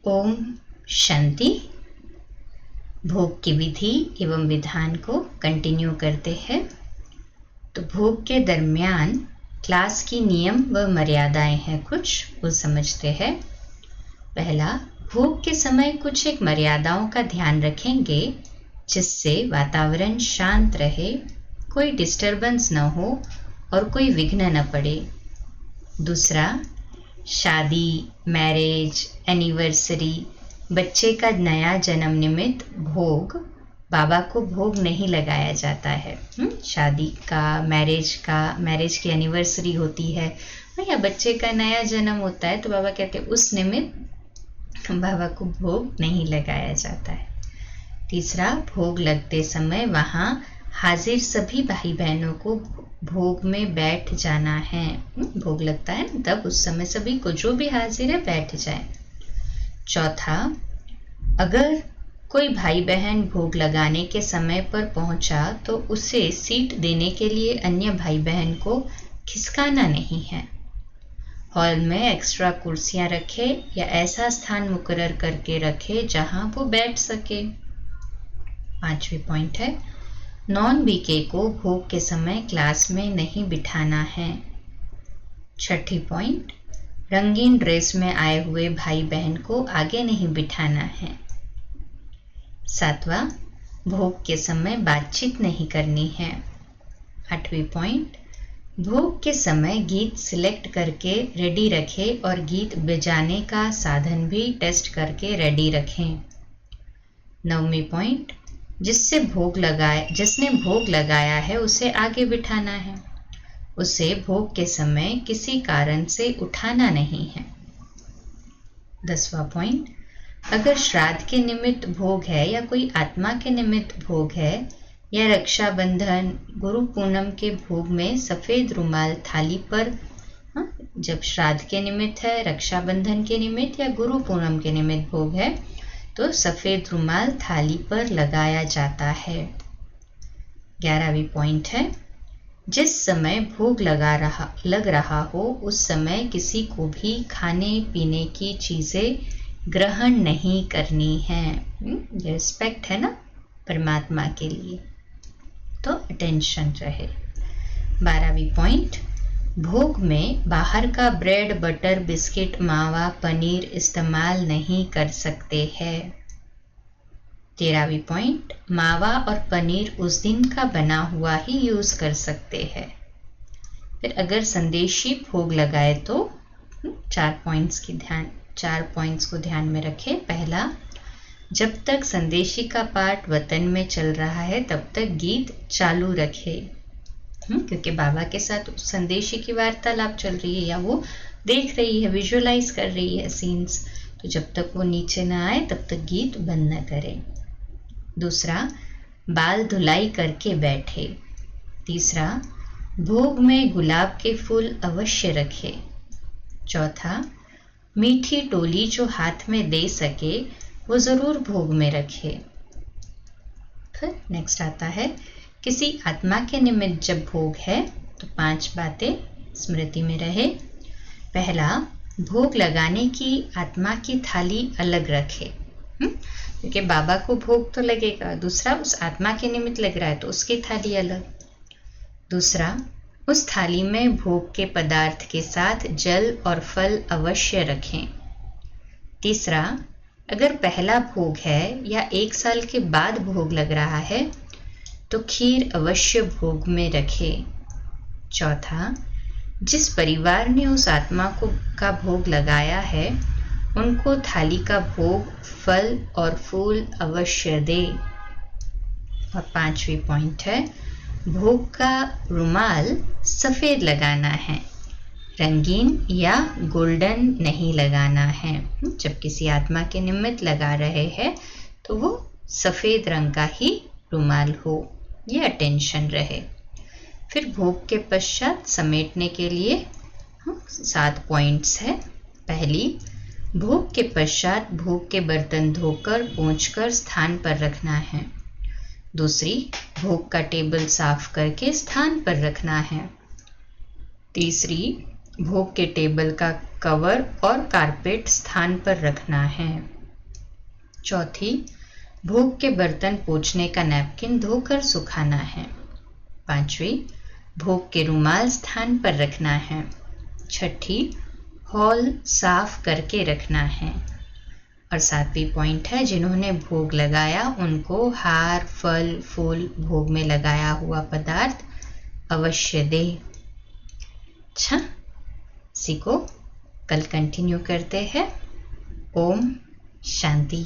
ओम शांति। भोग की विधि एवं विधान को कंटिन्यू करते हैं। तो भोग के दरमियान क्लास की नियम व मर्यादाएं हैं, कुछ वो समझते हैं। पहला, भोग के समय कुछ एक मर्यादाओं का ध्यान रखेंगे जिससे वातावरण शांत रहे, कोई डिस्टरबेंस न हो और कोई विघ्न न पड़े। दूसरा, शादी, मैरिज, एनिवर्सरी, बच्चे का नया जन्म निमित्त भोग, बाबा को भोग नहीं लगाया जाता है। शादी का, मैरिज की एनिवर्सरी होती है या बच्चे का नया जन्म होता है तो बाबा कहते हैं उस निमित्त बाबा को भोग नहीं लगाया जाता है। तीसरा, भोग लगते समय वहाँ हाजिर सभी भाई बहनों को भोग में बैठ जाना है। भोग लगता है तब उस समय सभी को जो भी हाजिर है बैठ जाए। चौथा, अगर कोई भाई बहन भोग लगाने के समय पर पहुंचा तो उसे सीट देने के लिए अन्य भाई बहन को खिसकाना नहीं है। हॉल में एक्स्ट्रा कुर्सियां रखे या ऐसा स्थान मुकर्रर करके रखे जहां वो बैठ सके। पांचवी पॉइंट है, नॉन बीके को भोग के समय क्लास में नहीं बिठाना है। छठी पॉइंट, रंगीन ड्रेस में आए हुए भाई बहन को आगे नहीं बिठाना है। सातवां, भोग के समय बातचीत नहीं करनी है। आठवीं पॉइंट, भोग के समय गीत सिलेक्ट करके रेडी रखें और गीत बजाने का साधन भी टेस्ट करके रेडी रखें। नौवीं पॉइंट, जिसने भोग लगाया है उसे आगे बिठाना है, उसे भोग के समय किसी कारण से उठाना नहीं है। 10वां पॉइंट, अगर श्राद्ध के निमित्त भोग है या कोई आत्मा के निमित्त भोग है या रक्षाबंधन, गुरु पूनम के भोग में सफेद रुमाल थाली पर, जब श्राद्ध के निमित्त है, रक्षाबंधन के निमित्त या गुरु पूनम के निमित्त भोग है तो सफेद रुमाल थाली पर लगाया जाता है। 11वीं पॉइंट है, जिस समय भोग लग रहा हो उस समय किसी को भी खाने पीने की चीजें ग्रहण नहीं करनी है। ये रिस्पेक्ट है ना परमात्मा के लिए, तो अटेंशन रहे। 12वीं पॉइंट, भोग में बाहर का ब्रेड, बटर, बिस्किट, मावा, पनीर इस्तेमाल नहीं कर सकते हैं। 13वीं पॉइंट, मावा और पनीर उस दिन का बना हुआ ही यूज कर सकते हैं। फिर अगर संदेशी भोग लगाए तो 4 पॉइंट्स को ध्यान में रखें। पहला, जब तक संदेशी का पाठ वतन में चल रहा है तब तक गीत चालू रखे, क्योंकि बाबा के साथ संदेशी की वार्तालाप चल रही है या वो देख रही है, विजुअलाइज कर रही है सीन्स, तो जब तक वो नीचे ना आए तब तक गीत बंद न करें। दूसरा, बाल धुलाई करके बैठे। तीसरा, भोग में गुलाब के फूल अवश्य रखे। चौथा, मीठी टोली जो हाथ में दे सके वो जरूर भोग में रखे। फिर नेक्स्ट आता है, किसी आत्मा के निमित्त जब भोग है तो 5 बातें स्मृति में रहे। पहला, भोग लगाने की आत्मा की थाली अलग रखे, क्योंकि बाबा को भोग तो लगेगा। दूसरा, उस आत्मा के निमित्त लग रहा है तो उसकी थाली अलग। दूसरा, उस थाली में भोग के पदार्थ के साथ जल और फल अवश्य रखें। तीसरा, अगर पहला भोग है या 1 साल के बाद भोग लग रहा है तो खीर अवश्य भोग में रखे। चौथा, जिस परिवार ने उस आत्मा का भोग लगाया है उनको थाली का भोग, फल और फूल अवश्य दे। और 5वीं पॉइंट है, भोग का रुमाल सफेद लगाना है, रंगीन या गोल्डन नहीं लगाना है। जब किसी आत्मा के निमित्त लगा रहे हैं तो वो सफेद रंग का ही रुमाल हो, ये अटेंशन रहे। फिर भोग के पश्चात समेटने के लिए 7 पॉइंट्स है। पहली, भोग के पश्चात भोग के बर्तन धोकर पोंछकर स्थान पर रखना है। दूसरी, भोग का टेबल साफ करके स्थान पर रखना है। तीसरी, भोग के टेबल का कवर और कारपेट स्थान पर रखना है। चौथी, भोग के बर्तन पोंछने का नैपकिन धोकर सुखाना है। पांचवी, भोग के रुमाल स्थान पर रखना है। छठी, हॉल साफ करके रखना है। और सातवीं पॉइंट है, जिन्होंने भोग लगाया उनको हार, फल, फूल, भोग में लगाया हुआ पदार्थ अवश्य दे। अच्छा, इसी को कल कंटिन्यू करते हैं। ओम शांति।